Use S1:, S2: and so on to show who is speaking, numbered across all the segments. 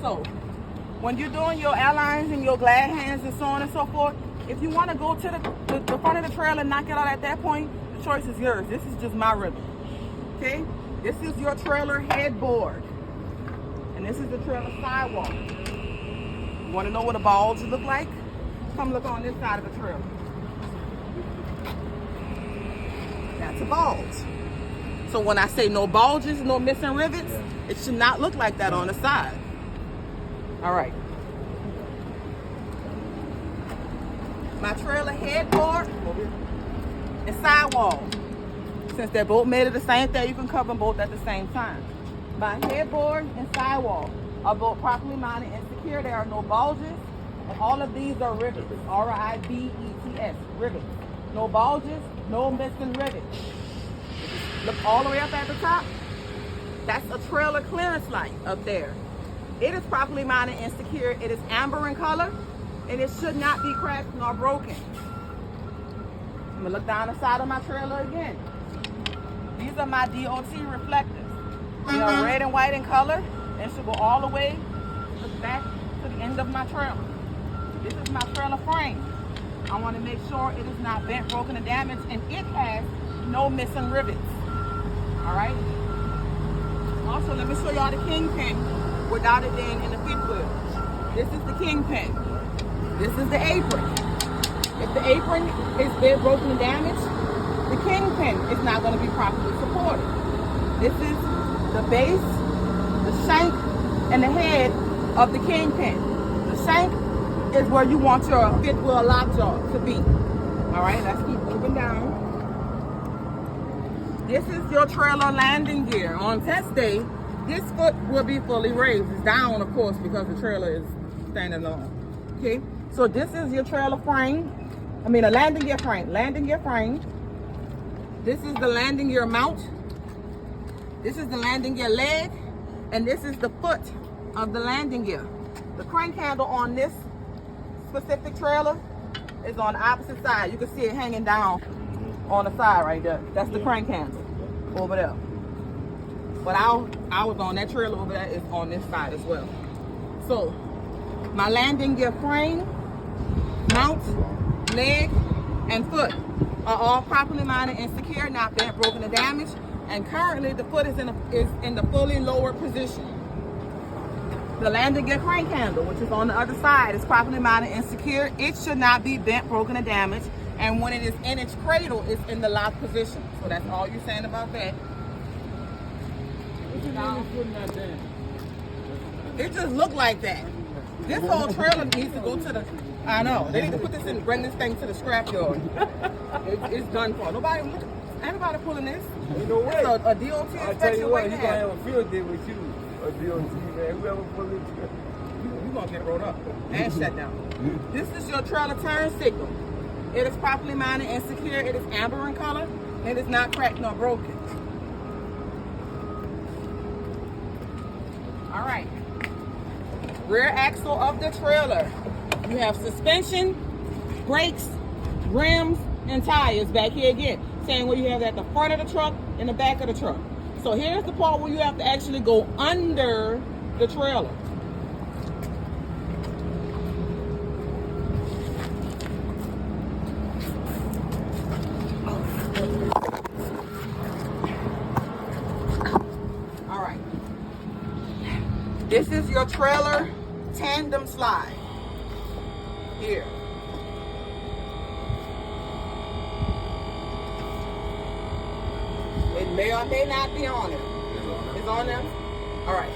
S1: Also, when you're doing your airlines and your glad hands and so on and so forth, if you want to go to the front of the trailer and knock it out at that point, the choice is yours. This is just my ribbon. Okay? This is your trailer headboard. And this is the trailer sidewall. You want to know what a bulge look like? Come look on this side of the trailer. That's a bulge. So when I say no bulges, no missing rivets, it should not look like that on the side. All right. My trailer headboard and sidewall. Since they're both made of the same thing, you can cover them both at the same time. My headboard and sidewall are both properly mounted and secure. There are no bulges. And all of these are rivets. R-I-V-E-T-S, rivets. No bulges, no missing rivets. Look all the way up at the top. That's a trailer clearance light up there. It is properly mounted and secure. It is amber in color, and it should not be cracked nor broken. I'm gonna look down the side of my trailer again. These are my DOT reflectors. They are red and white in color, and should go all the way to the back to the end of my trailer. This is my trailer frame. I want to make sure it is not bent, broken, or damaged, and it has no missing rivets. All right. Also, let me show y'all the kingpin without it being in the fifth wheel. This is the kingpin. This is the apron. If the apron is bent, broken, and damaged, the kingpin is not going to be properly supported. This is the base, the shank, and the head of the kingpin. The shank is where you want your fifth wheel lockjaw to be. All right, let's keep moving down. This is your trailer landing gear. On test day, this foot will be fully raised. It's down, of course, because the trailer is standing alone. Okay, so this is your trailer frame. A landing gear frame. Landing gear frame. This is the landing gear mount. This is the landing gear leg. And this is the foot of the landing gear. The crank handle on this specific trailer is on the opposite side. You can see it hanging down on the side right there. That's the crank handle over there. But I was on that trailer over there is on this side as well. So my landing gear frame, mount, leg, and foot are all properly mounted and secure, not bent, broken, or damaged. And currently the foot is in the fully lowered position. The landing gear crank handle, which is on the other side, is properly mounted and secure. It should not be bent, broken, or damaged. And when it is in its cradle, it's in the locked position. So that's all you're saying about that. It just looked like that. This whole trailer needs to go to the, I know, they need to put this in, bring this thing to the scrap yard. It's done for. Ain't nobody pulling this.
S2: Ain't no way.
S1: It's a DOT
S2: I tell you what,
S1: inspection.
S2: you gonna have a field day with you, a DOT man. Whoever pull it together.
S1: You're gonna get rolled up and shut down. This is your trailer turn signal. It is properly mounted and secure. It is amber in color. It is not cracked nor broken. All right. Rear axle of the trailer. You have suspension, brakes, rims, and tires back here again. Same way you have at the front of the truck and the back of the truck. So here's the part where you have to actually go under the trailer. All right. This is your trailer tandem slide. Here. It may or may not be on it. It's on there? All right.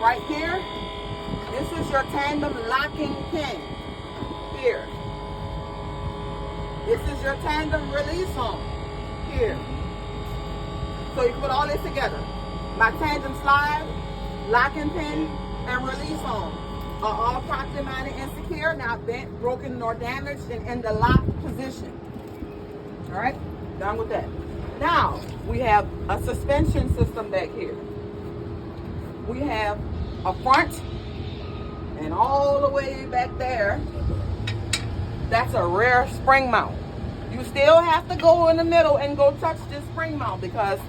S1: Right here, this is your tandem locking pin. Here. This is your tandem release arm. Here. So you put all this together. My tandem slide, locking pin, and release arm are all properly mounted and secure, not bent, broken, nor damaged, and in the locked position. All right? Done with that. Now, we have a suspension system back here. We have a front, and all the way back there, that's a rear spring mount. You still have to go in the middle and go touch this spring mount because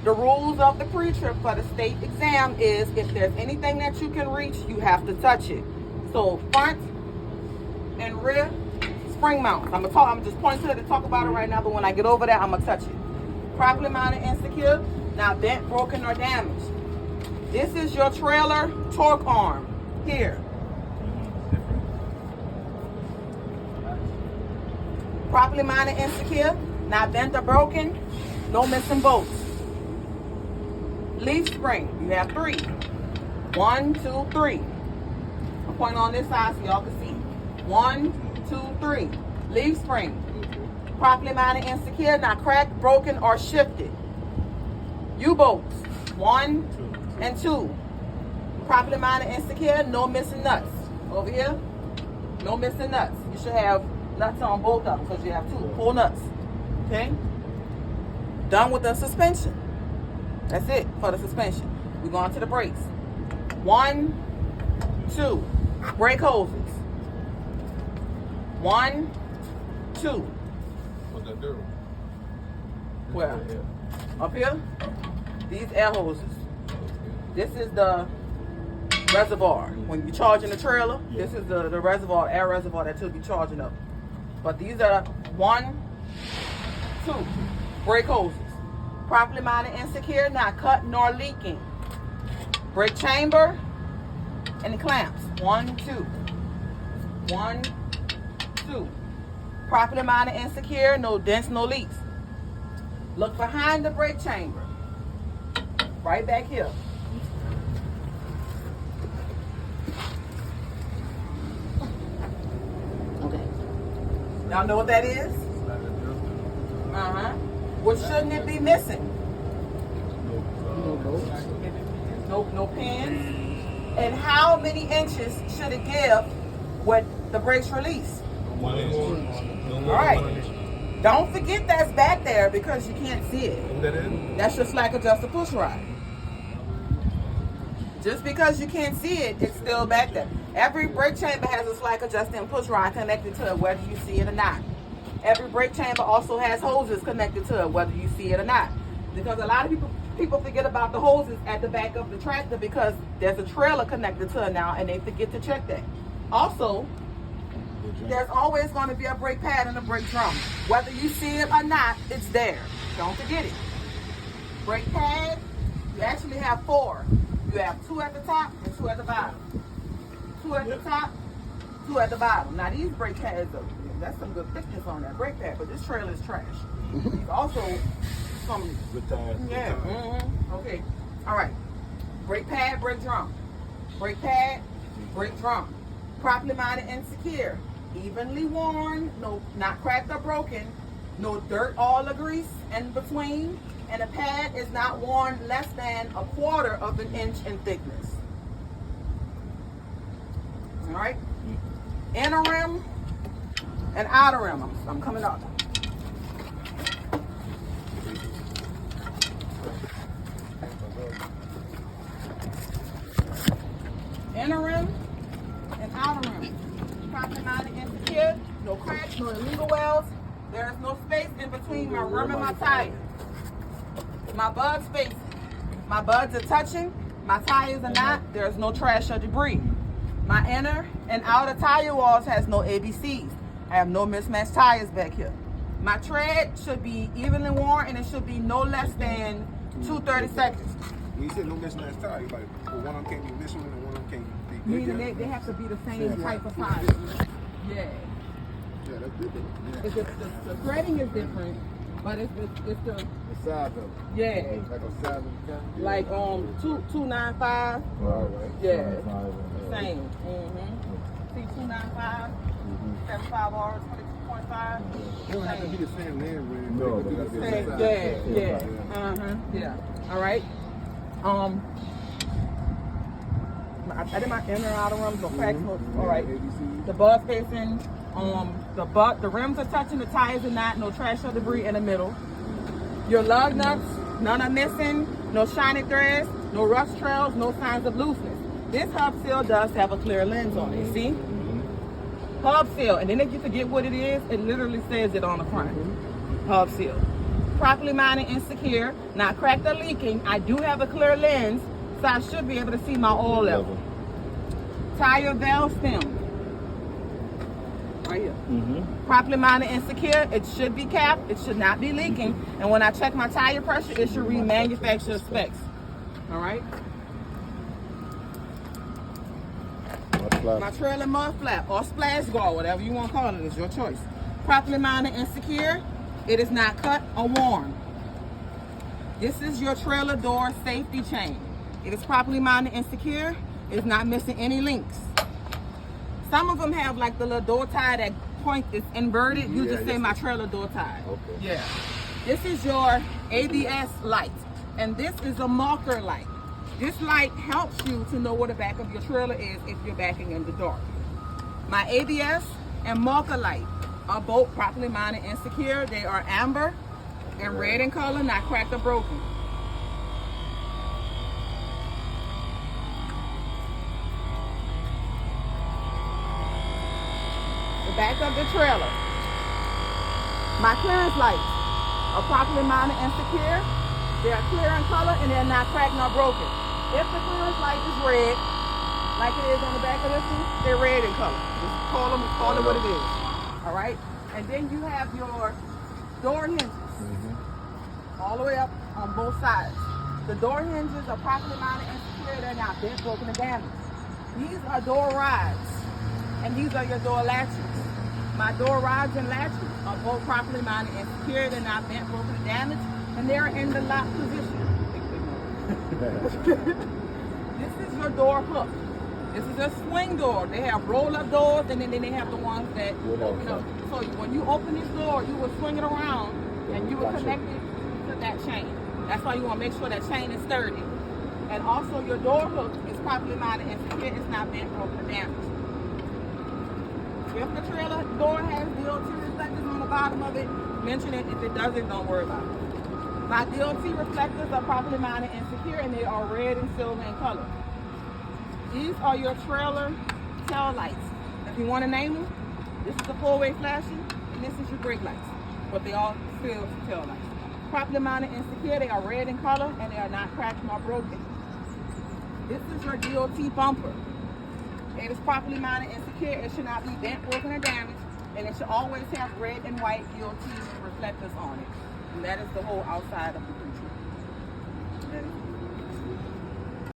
S1: The rules of the pre-trip for the state exam is if there's anything that you can reach, you have to touch it. So front and rear spring mounts. I'm just pointing to it to talk about it right now, but when I get over there, I'm gonna touch it. Properly mounted and secure, not bent, broken, or damaged. This is your trailer torque arm here. Properly mounted and secure, not bent or broken, no missing bolts. Leaf spring, you have 3. 1, 2, 3. I'm pointing on this side so y'all can see. 1, 2, 3. Leaf spring, properly mounted and secure, not cracked, broken, or shifted. U-bolts, 1 and 2. Properly mounted and secure, no missing nuts. Over here, no missing nuts. You should have nuts on both of them because you have 2 full nuts. Okay? Done with the suspension. That's it for the suspension. We're going to the brakes. 1, 2. Brake hoses. 1, 2.
S2: What's that do?
S1: Where? Up here? These air hoses. This is the reservoir. When you're charging the trailer, this is the reservoir, air reservoir that you'll be charging up. But these are 1, 2. Brake hoses. Properly mounted and secure, not cut nor leaking. Brake chamber and the clamps. 1, 2. 1, 2. Properly mounted and secure, no dents, no leaks. Look behind the brake chamber. Right back here. Okay. Y'all know what that is? Uh-huh. What shouldn't it be missing? No pins. And how many inches should it give with the brakes release?
S2: 1 inch.
S1: All right. Don't forget that's back there because you can't see it.
S2: What that is?
S1: That's your slack adjuster push rod. Just because you can't see it, it's still back there. Every brake chamber has a slack adjuster and push rod connected to it, whether you see it or not. Every brake chamber also has hoses connected to it, whether you see it or not. Because a lot of people forget about the hoses at the back of the tractor because there's a trailer connected to it now, and they forget to check that. Also, there's always going to be a brake pad and a brake drum. Whether you see it or not, it's there. Don't forget it. Brake pad, you actually have 4. You have 2 at the top and 2 at the bottom. 2 at the top, 2 at the bottom. Now these brake pads, that's some good thickness on that brake pad, but this trailer is trash. These also some
S2: Good time.
S1: yeah. Okay. All right. Brake pad, brake drum. Brake pad, brake drum. Properly mounted and secure. Evenly worn, no, not cracked or broken. No dirt, oil, or grease in between. And the pad is not worn less than 1/4 of an inch in thickness. All right. Inner rim and outer rim. I'm coming up. Inner rim and outer rim. Properly mounted and secure. No cracks, no illegal welds. There is no space in between my rim and my tire. My bud space. My buds are touching. My tires are not. There's no trash or debris. My inner and outer tire walls has no ABCs. I have no mismatched tires back here. My tread should be evenly worn and it should be no less than 2/32.
S2: When you said no mismatched tire, you like, well, one of them can't be this one and one of them can't be
S1: Meaning they have to be the same type of tire. Yeah.
S2: Yeah, that's different. Yeah.
S1: It's just, the threading is different, but it's the
S2: The size of it.
S1: yeah.
S2: Like a size of the gun.
S1: Like 295.
S2: All right.
S1: Yeah. Same. See 295, 75 R, 22.5.
S2: It don't have to be the same land rim.
S3: No,
S2: but it gotta be the
S1: Same,
S2: same
S1: yeah,
S2: size.
S1: yeah. Yeah. All right. I did my inner and outer rims, no cracks, no. All right.
S2: ABC.
S1: The bud spacing, the rims are touching, the tires are not, no trash or debris in the middle. Your lug nuts, none are missing, no shiny threads, no rust trails, no signs of looseness. This hub seal does have a clear lens on it, see? Hub seal, and then if you forget what it is, it literally says it on the front. Hub seal. properly mounted and secure, not cracked or leaking. I do have a clear lens, so I should be able to see my oil level. Tire valve stem. Right here. Properly mounted and secure. It should be capped. It should not be leaking. And when I check my tire pressure, it should read manufacturer specs. All right. My trailer mud flap or splash guard, whatever you want to call it, is your choice. Properly mounted and secure. It is not cut or worn. This is your trailer door safety chain. It is properly mounted and secure. It is not missing any links. Some of them have like the little door tie that point is inverted. You just say my trailer door tie.
S2: Okay.
S1: Yeah. This is your ABS light, and this is a marker light. This light helps you to know where the back of your trailer is if you're backing in the dark. My ABS and marker light are both properly mounted and secure. They are amber and red in color, not cracked or broken. The back of the trailer. My clearance lights are properly mounted and secure. They are clear in color and they're not cracked nor broken. If the clearance light is red, like it is on the back of this one, they're red in color. Just call it what it is. All right? And then you have your door hinges. All the way up on both sides. The door hinges are properly mounted and secure. They're not bent, broken, or damaged. These are door rods, and these are your door latches. My door rods and latches are both properly mounted and secure. They're not bent, broken, or damaged, and they're in the lock position. This is your door hook. This is a swing door. They have roll-up doors, and then they have the ones that open up. So when you open this door, you will swing it around, and you will connect it to that chain. That's why you want to make sure that chain is sturdy. And also your door hook is properly mounted and secure. It's not bent, broken, or damaged. If the trailer door has DOT reflectors on the bottom of it, mention it. If it doesn't, don't worry about it. My DOT reflectors are properly mounted and secure, and they are red and silver in color. These are your trailer tail lights. If you want to name them, this is the four-way flashing, and this is your brake lights. But they all still tail lights. Properly mounted and secure, they are red in color, and they are not cracked nor broken. This is your DOT bumper. It is properly mounted and secure. It should not be bent, broken, or damaged, and it should always have red and white DOT reflectors on it. And that is the whole outside of the picture.